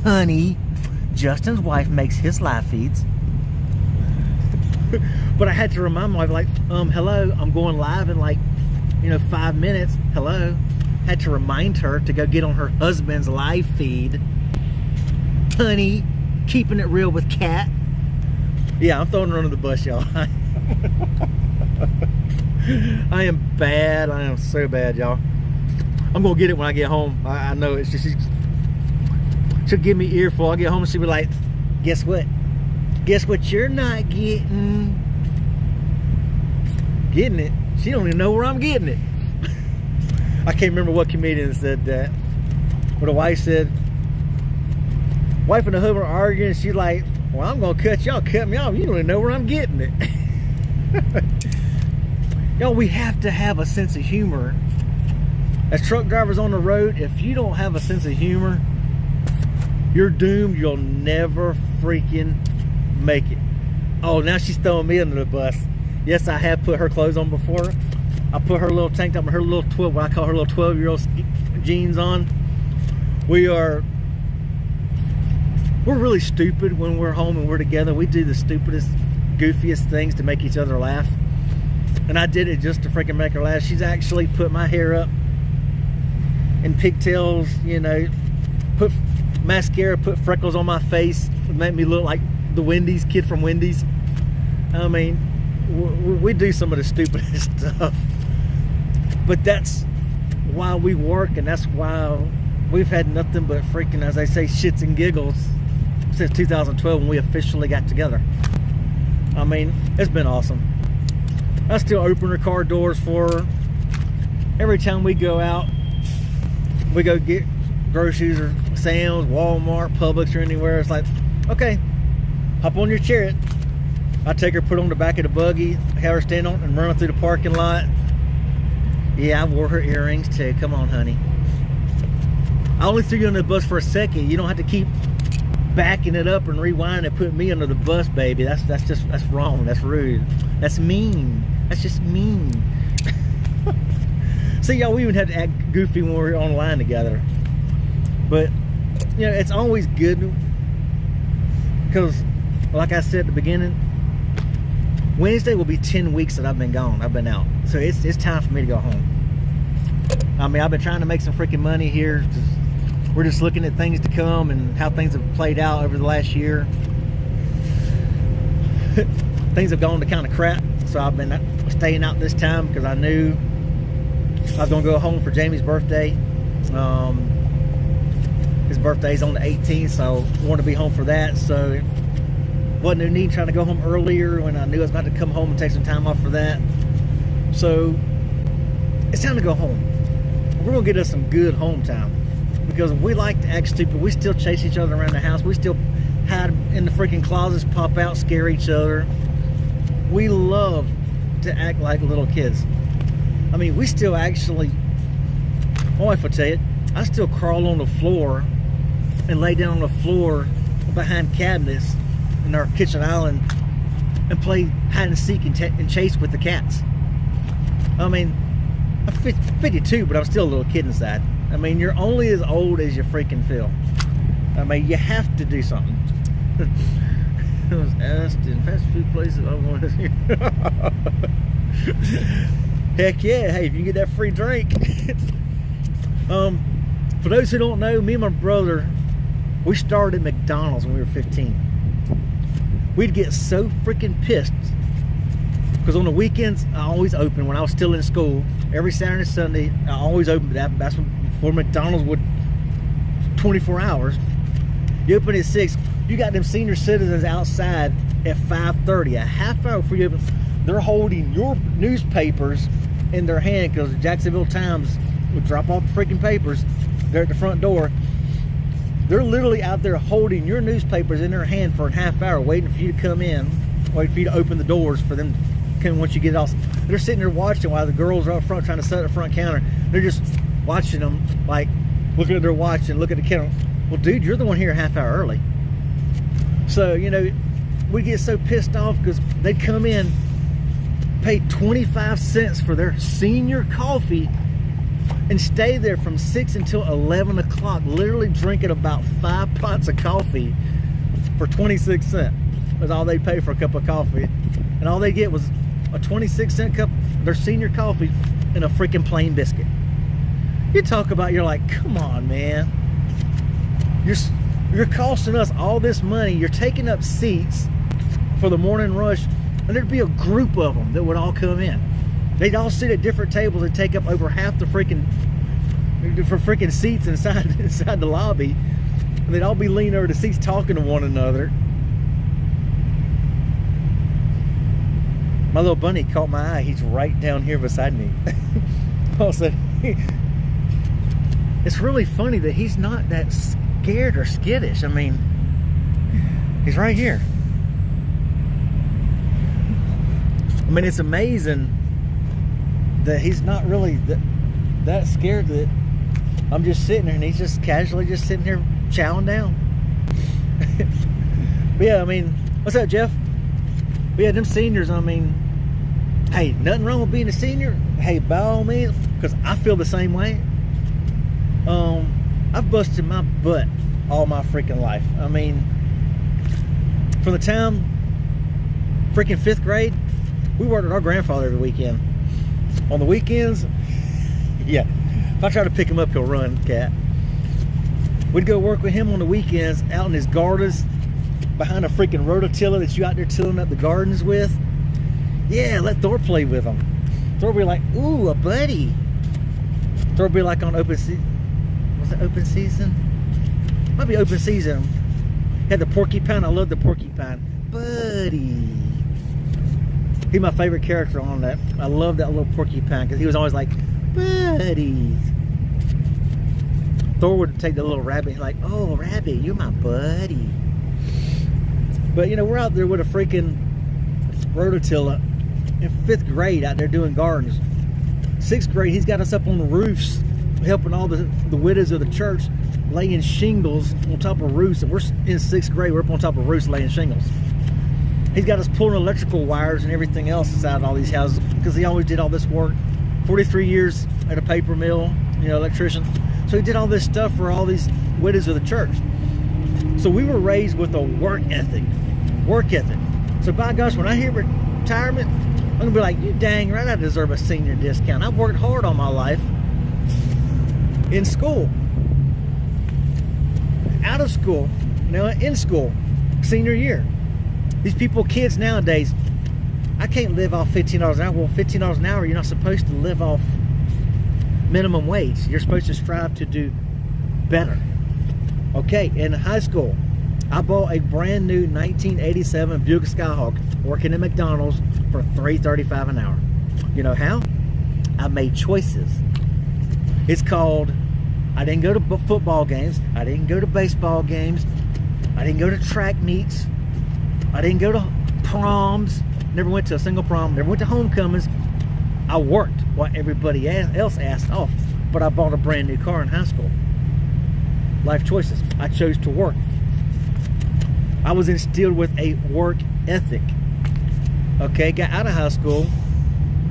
honey. Justin's wife makes his live feeds. But I had to remind my wife, like, hello, I'm going live in like, 5 minutes. Hello. Had to remind her to go get on her husband's live feed. Honey, keeping it real with Kat. Yeah, I'm throwing her under the bus, y'all. I am bad. I am so bad, y'all. I'm gonna get it when I get home. I know it's just, she'll give me earful. I'll get home and she'll be like, guess what? Guess what you're not getting? Getting it? She don't even know where I'm getting it. I can't remember what comedian said that. But the wife said, wife and the husband are arguing. She's like, well, I'm gonna cut y'all. Cut me off. You don't even know where I'm getting it. Y'all, we have to have a sense of humor. As truck drivers on the road, if you don't have a sense of humor, you're doomed. You'll never freaking make it. Oh, now she's throwing me under the bus. Yes, I have put her clothes on before. I put her little tank top and her little 12, what I call her little 12-year-old jeans on. We're really stupid when we're home and we're together. We do the stupidest, goofiest things to make each other laugh. And I did it just to freaking make her laugh. She's actually put my hair up in pigtails, put mascara, put freckles on my face, make me look like the Wendy's kid from Wendy's. I mean, we do some of the stupidest stuff. But that's why we work, and that's why we've had nothing but freaking, as I say, shits and giggles since 2012 when we officially got together. I mean, it's been awesome. I still open her car doors for her. Every time we go out, we go get groceries or Sam's, Walmart, Publix, or anywhere. It's like, okay, hop on your chariot. I take her, put her on the back of the buggy, have her stand on and run her through the parking lot. Yeah, I wore her earrings too. Come on, honey. I only threw you under the bus for a second. You don't have to keep backing it up and rewinding and putting me under the bus, baby. That's wrong. That's rude. That's mean. That's just mean. See, y'all, we even had to act goofy when we were online together. But, it's always good because, like I said at the beginning, Wednesday will be 10 weeks that I've been gone. I've been out. So it's time for me to go home. I mean, I've been trying to make some freaking money here. We're just looking at things to come and how things have played out over the last year. Things have gone to kind of crap. So I've been staying out this time because I knew I was going to go home for Jamie's birthday. His birthday's on the 18th, so I wanted to be home for that. So wasn't no need trying to go home earlier when I knew I was about to come home and take some time off for that. So it's time to go home. We're going to get us some good home time because we like to act stupid. We still chase each other around the house. We still hide in the freaking closets, pop out, scare each other. we love to act like little kids. I mean, we still actually, my wife will tell you, I still crawl on the floor and lay down on the floor behind cabinets in our kitchen island and play hide and seek and chase with the cats. I mean, I'm 52, but I'm still a little kid inside. I mean, you're only as old as you freaking feel. I mean, you have to do something. I was asked in fast food places I wanted to. Heck yeah, hey, if you can get that free drink. For those who don't know, me and my brother, we started at McDonald's when we were 15. We'd get so freaking pissed because on the weekends I always opened when I was still in school. Every Saturday and Sunday I always opened that. That's before McDonald's would 24 hours. You open at 6. You got them senior citizens outside at 5:30, a half hour before you open. They're holding your newspapers in their hand because the Jacksonville Times would drop off the freaking papers. They're at the front door. They're literally out there holding your newspapers in their hand for a half hour, waiting for you to come in, waiting for you to open the doors for them to come once you get it off. They're sitting there watching while the girls are up front trying to set at the front counter. They're just watching them, like looking at their watch and looking at the counter. Well, dude, you're the one here a half hour early. So, you know, we get so pissed off because they'd come in, pay 25 cents for their senior coffee, and stay there from 6 until 11 o'clock, literally drinking about 5 pots of coffee for 26 cents. Was all they pay for a cup of coffee. And all they get was a 26-cent cup of their senior coffee and a freaking plain biscuit. You talk about, you're like, come on, man. You're costing us all this money. You're taking up seats for the morning rush, and there'd be a group of them that would all come in. They'd all sit at different tables and take up over half the freaking seats inside the lobby. And they'd all be leaning over the seats talking to one another. My little bunny caught my eye. He's right down here beside me. Also, it's really funny that he's not that scared or skittish. I mean, he's right here. I mean, it's amazing that he's not really that scared that I'm just sitting there and he's just casually just sitting here chowing down. But yeah, I mean, what's up, Jeff? But yeah, them seniors, I mean, hey, nothing wrong with being a senior. Hey, by all means, because I feel the same way. I've busted my butt all my freaking life. I mean, from the time freaking 5th grade, we worked with our grandfather every weekend. On the weekends, yeah, if I try to pick him up, he'll run, cat. We'd go work with him on the weekends out in his gardens behind a freaking rototiller that you out there tilling up the gardens with. Yeah, let Thor play with him. Thor would be like, ooh, a buddy. Thor would be like on open season. Was it open season? Might be open season. Had the porcupine. I love the porcupine. Buddy. He's my favorite character on that. I love that little porcupine because he was always like, buddy. Thor would take the little rabbit like, oh, rabbit, you're my buddy. But, you know, we're out there with a freaking rototiller in 5th grade out there doing gardens. 6th grade, he's got us up on the roofs helping all the widows of the church laying shingles on top of roofs. And we're in 6th grade, we're up on top of roofs laying shingles. He's got us pulling electrical wires and everything else inside all these houses because he always did all this work. 43 years at a paper mill, you know, electrician. So he did all this stuff for all these widows of the church. So we were raised with a work ethic. So by gosh, when I hear retirement, I'm gonna be like, you dang right, I deserve a senior discount. I've worked hard all my life. In school, out of school, now in school, senior year. These kids nowadays, I can't live off $15 an hour. Well, $15 an hour, you're not supposed to live off minimum wage. You're supposed to strive to do better. Okay, in high school, I bought a brand new 1987 Buick Skyhawk working at McDonald's for $3.35 an hour. You know how? I made choices. It's called, I didn't go to football games. I didn't go to baseball games. I didn't go to track meets. I didn't go to proms. never went to a single prom, never went to homecomings. I worked while everybody else asked off, but I bought a brand new car in high school. Life choices. I chose to work. I was instilled with a work ethic. Okay, got out of high school.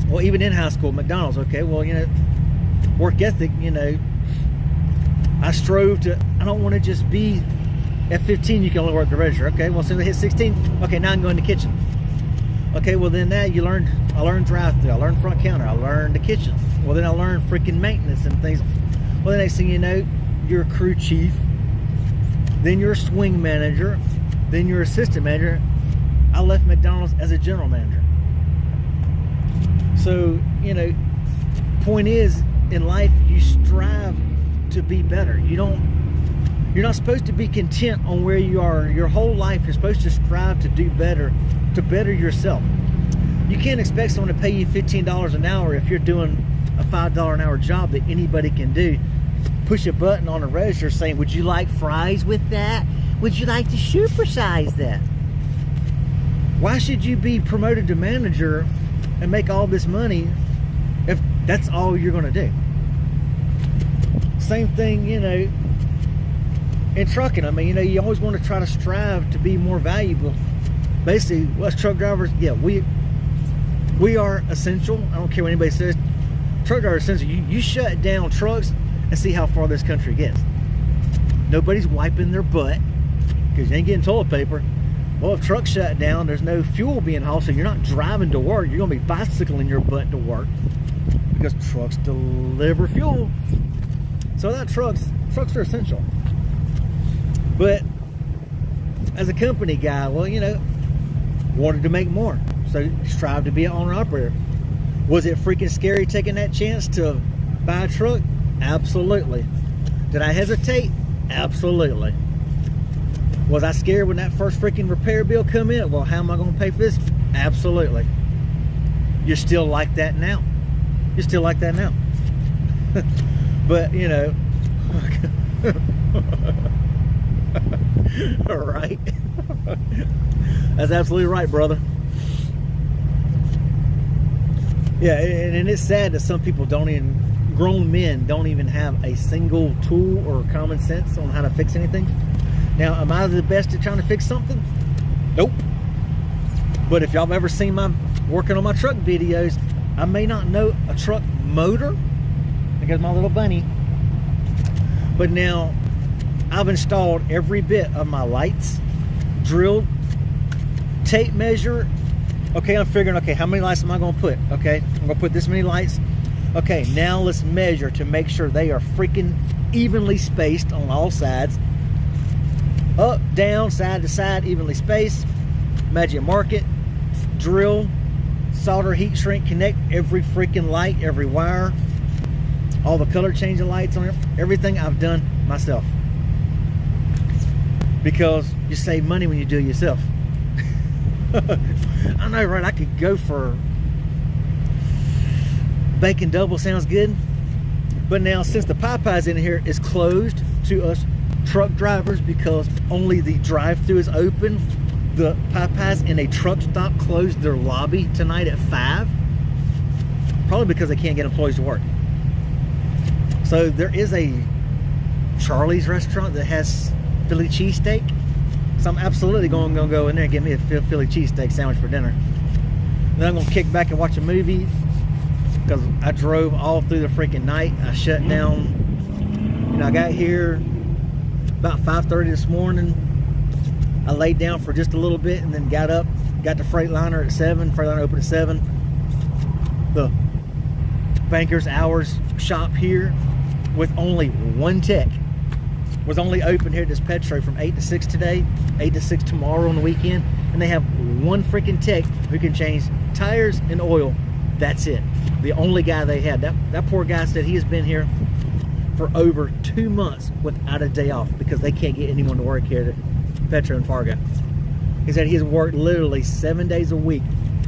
Well, even in high school, McDonald's. Okay, well, you know, work ethic, you know, I strove to, I don't want to just be, at 15 you can only work the register. Okay, well, since I hit 16, okay, now I'm going to the kitchen. Okay, well then now you learn, I learned drive-thru, I learned front counter, I learned the kitchen. Well then I learned freaking maintenance and things. Well, the next thing you know, you're a crew chief, then you're a swing manager, then you're assistant manager. I left McDonald's as a general manager. So, you know, point is, in life, you strive to be better. You're not supposed to be content on where you are. Your whole life, you're supposed to strive to do better, to better yourself. You can't expect someone to pay you $15 an hour if you're doing a $5 an hour job that anybody can do. Push a button on a register saying, would you like fries with that? Would you like to supersize that? Why should you be promoted to manager and make all this money if that's all you're going to do? Same thing, you know, in trucking. I mean, you know, you always want to try to strive to be more valuable. Basically, us truck drivers, yeah, we are essential. I don't care what anybody says. Truck drivers are essential. You shut down trucks and see how far this country gets. Nobody's wiping their butt because you ain't getting toilet paper. Well, if trucks shut down, there's no fuel being hauled, so you're not driving to work. You're going to be bicycling your butt to work because trucks deliver fuel. So without trucks are essential. But as a company guy, well, you know, wanted to make more, so strive to be an owner-operator. Was it freaking scary taking that chance to buy a truck? Absolutely. Did I hesitate? Absolutely. Was I scared when that first freaking repair bill come in? Well, how am I going to pay for this? Absolutely. You're still like that now. You're still like that now. But, you know, all right. That's absolutely right, brother. Yeah, and it's sad that some people don't even, grown men don't even have a single tool or common sense on how to fix anything. Now, am I the best at trying to fix something? Nope. But if y'all have ever seen my working on my truck videos, I may not know a truck motor. I got my little bunny. But now, I've installed every bit of my lights, drilled, tape measure. Okay, I'm figuring, okay, how many lights am I going to put? Okay, I'm going to put this many lights. Okay, now let's measure to make sure they are freaking evenly spaced on all sides. Up, down, side to side, evenly spaced. Magic mark it. Drill, solder, heat shrink, connect every freaking light, every wire. All the color changing lights on it. Everything I've done myself. Because you save money when you do it yourself. I know, right? I could go for bacon double, sounds good. But now, since the Popeyes in here is closed to us truck drivers because only the drive-thru is open, the Popeyes in a truck stop closed their lobby tonight at 5. Probably because they can't get employees to work. So there is a Charlie's restaurant that has Philly cheesesteak. So I'm absolutely going to go in there and get me a Philly cheesesteak sandwich for dinner. Then I'm going to kick back and watch a movie because I drove all through the freaking night. I shut down. You know, I got here about 5:30 this morning. I laid down for just a little bit and then got up, got the Freightliner at 7. Freightliner opened at 7. The Banker's Hours shop here with only one tech was only open here at this Petro from 8 to 6 today, 8 to 6 tomorrow on the weekend, and they have one freaking tech who can change tires and oil. That's it. The only guy they had. That poor guy said he has been here for over 2 months without a day off because they can't get anyone to work here at Petro and Fargo. He said he has worked literally 7 days a week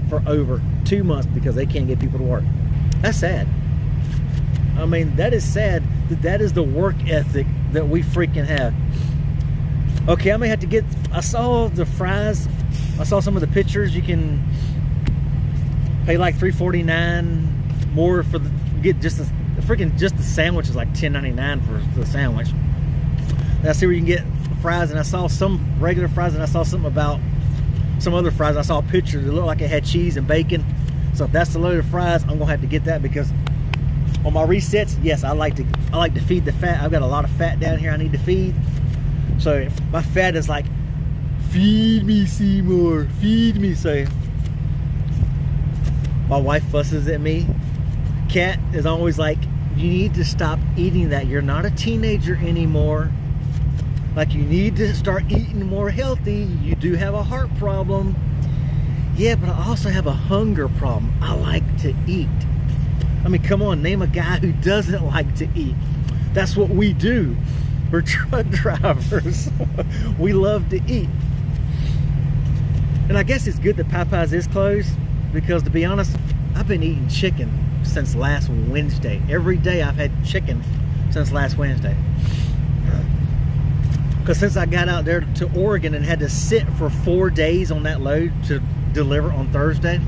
for over 2 months because they can't get people to work. That's sad. I mean, that is sad that is the work ethic that we freaking have. Okay, I may have to get, I saw the fries, I saw some of the pictures. You can Pay like $3.49 more for the get just the sandwich is like $10.99 for the sandwich. And I see where you can get fries, and I saw some regular fries, and I saw something about some other fries. I saw a picture that looked like it had cheese and bacon. So if that's the loaded fries, I'm gonna have to get that, because on my resets, yes, I like to feed the fat. I've got a lot of fat down here I need to feed. So my fat is like, feed me, Seymour, feed me. So my wife fusses at me. Kat is always like, you need to stop eating that. You're not a teenager anymore. Like, you need to start eating more healthy. You do have a heart problem. Yeah, but I also have a hunger problem. I like to eat. I mean, come on, name a guy who doesn't like to eat. That's what we do. We're truck drivers. We love to eat. And I guess it's good that Popeyes is closed, because to be honest, I've been eating chicken since last Wednesday. Every day I've had chicken since last Wednesday. Because since I got out there to Oregon and had to sit for 4 days on that load to deliver on Thursday,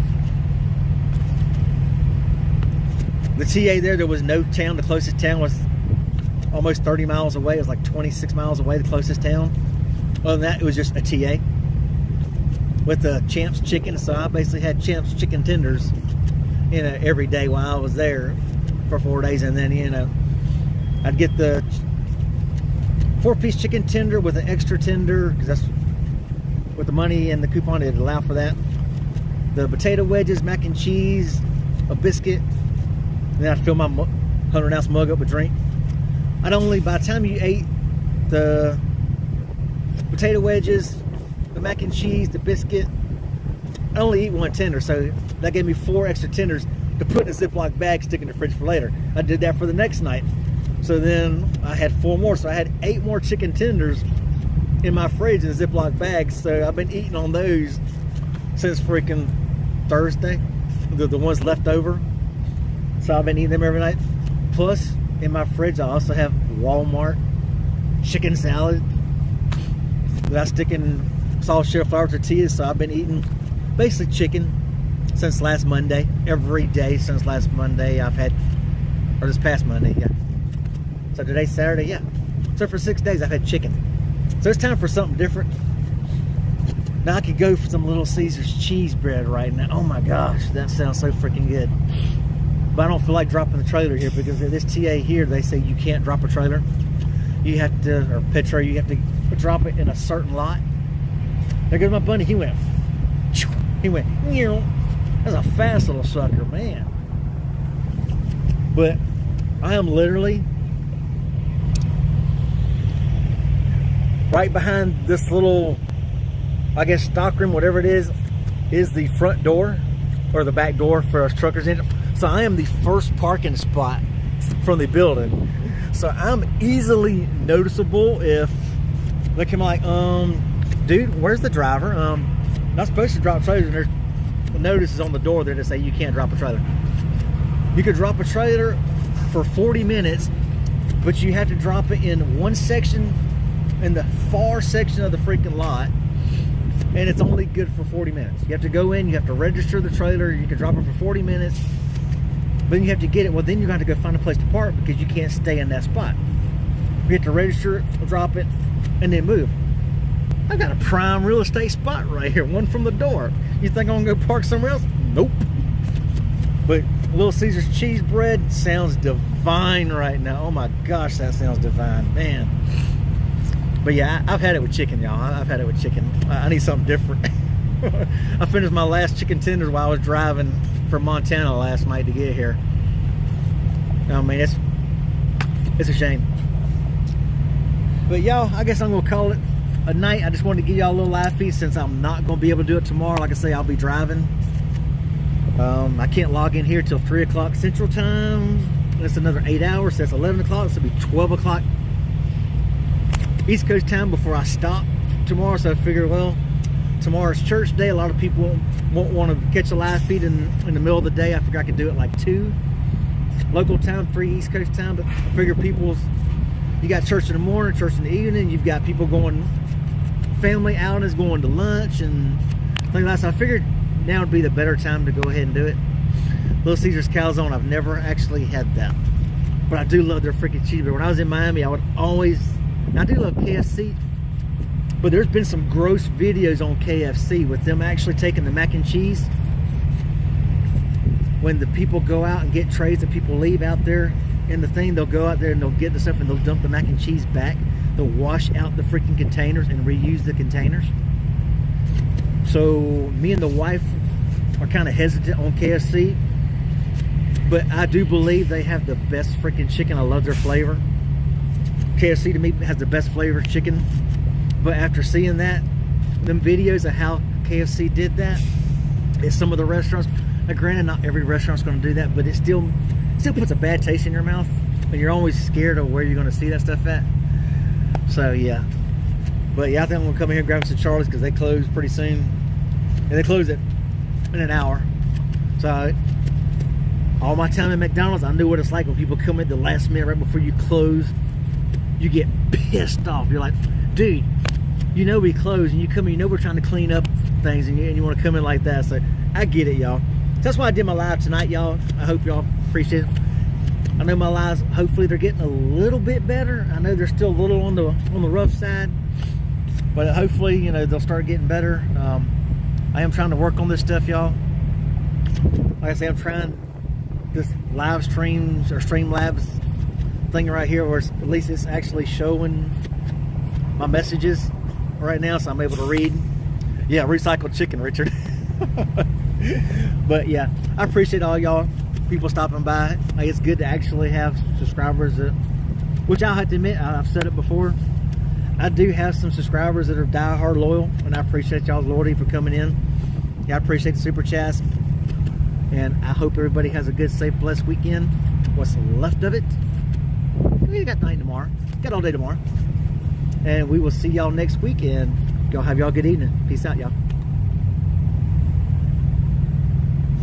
the TA there was no town. The closest town was almost 30 miles away. It was like 26 miles away, the closest town. Other than that, it was just a TA with the Champs chicken. So I basically had Champs chicken tenders, you know, every day while I was there for 4 days. And then, you know, I'd get the 4-piece chicken tender with an extra tender, because that's with the money and the coupon it'd allow for that. The potato wedges, mac and cheese, a biscuit, and then I'd fill my 100-ounce mug up with drink. By the time you ate the potato wedges, the mac and cheese, the biscuit, I only eat one tender, so that gave me 4 extra tenders to put in a Ziploc bag, stick in the fridge for later. I did that for the next night. So then I had 4 more, so I had 8 more chicken tenders in my fridge in a Ziploc bag. So I've been eating on those since freaking Thursday, the ones left over. So I've been eating them every night. Plus, in my fridge, I also have Walmart chicken salad that I stick in soft shell flour tortillas. So I've been eating basically chicken since last Monday. Every day since last Monday I've had, or this past Monday, yeah. So today's Saturday, yeah. So for 6 days I've had chicken. So it's time for something different. Now I could go for some Little Caesars cheese bread right now. Oh my gosh, that sounds so freaking good. But I don't feel like dropping the trailer here, because this TA here, they say you can't drop a trailer. You have to, or Petro, you have to drop it in a certain lot. There goes my bunny. He went, that's a fast little sucker, man. But I am literally right behind this little, I guess, stockroom, whatever it is the front door or the back door for us truckers in. So I am the first parking spot from the building. So I'm easily noticeable if they come like, dude, where's the driver? Not supposed to drop trailers. And there's notices on the door there that say you can't drop a trailer. You could drop a trailer for 40 minutes, but you have to drop it in one section, in the far section of the freaking lot, and it's only good for 40 minutes. You have to go in, you have to register the trailer, you can drop it for 40 minutes, but then you have to get it. Well, then you're going to have to go find a place to park, because you can't stay in that spot. You have to register it, drop it, and then move. I've got a prime real estate spot right here, one from the door. You think I'm going to go park somewhere else? Nope. But Little Caesars cheese bread sounds divine right now. Oh my gosh, that sounds divine, man. But yeah, I've had it with chicken, y'all. I've had it with chicken. I need something different. I finished my last chicken tenders while I was driving from Montana last night to get here. I mean, it's a shame. But y'all, I guess I'm gonna call it a night. I just wanted to give y'all a little live feed, since I'm not gonna be able to do it tomorrow. Like I say, I'll be driving. I can't log in here till 3 o'clock Central Time. That's another 8 hours. So that's 11 o'clock. So it'll be 12 o'clock East Coast time before I stop tomorrow. So I figure, well, tomorrow's church day. A lot of people won't want to catch a live feed in the middle of the day. I figure I could do it like 2 local time, 3 East Coast time. But I figure you got church in the morning, church in the evening. You've got people going, family outings, going to lunch and things like that. So I figured now would be the better time to go ahead and do it. Little Caesar's calzone, I've never actually had that, but I do love their freaking cheeseburger. When I was in Miami, I would always, I do love KFC, but there's been some gross videos on KFC with them actually taking the mac and cheese. When the people go out and get trays that people leave out there in the thing, they'll go out there and they'll get the stuff and they'll dump the mac and cheese back. They'll wash out the freaking containers and reuse the containers. So me and the wife are kind of hesitant on KFC, but I do believe they have the best freaking chicken. I love their flavor. KFC to me has the best flavored chicken. But after seeing that, them videos of how KFC did that at some of the restaurants, now granted, not every restaurant's going to do that, but it still puts a bad taste in your mouth, and you're always scared of where you're going to see that stuff at. So yeah, but yeah, I think I'm going to come in here and grab some Charlie's because they close pretty soon, and they close it in an hour. So all my time at McDonald's, I knew what it's like when people come in the last minute right before you close. You get pissed off. You're like, dude, you know we close, and you come in, you know we're trying to clean up things, and you want to come in like that. So I get it, y'all. That's why I did my live tonight, y'all. I hope y'all appreciate it. I know my lives, hopefully they're getting a little bit better. I know they're still a little on the rough side, but hopefully, you know, they'll start getting better. I am trying to work on this stuff, y'all. Like I say, I'm trying this live streams or Streamlabs thing right here, where at least it's actually showing my messages right now, so I'm able to read. Yeah, recycled chicken, Richard. But yeah, I appreciate all y'all people stopping by. Like, it's good to actually have subscribers that, which I have to admit, I've said it before, I do have some subscribers that are die-hard loyal, and I appreciate y'all's loyalty for coming in. Yeah, I appreciate the super chats, and I hope everybody has a good, safe, blessed weekend. What's left of it. We got night tomorrow, got all day tomorrow, and we will see y'all next week, and y'all have y'all good evening. Peace out, y'all.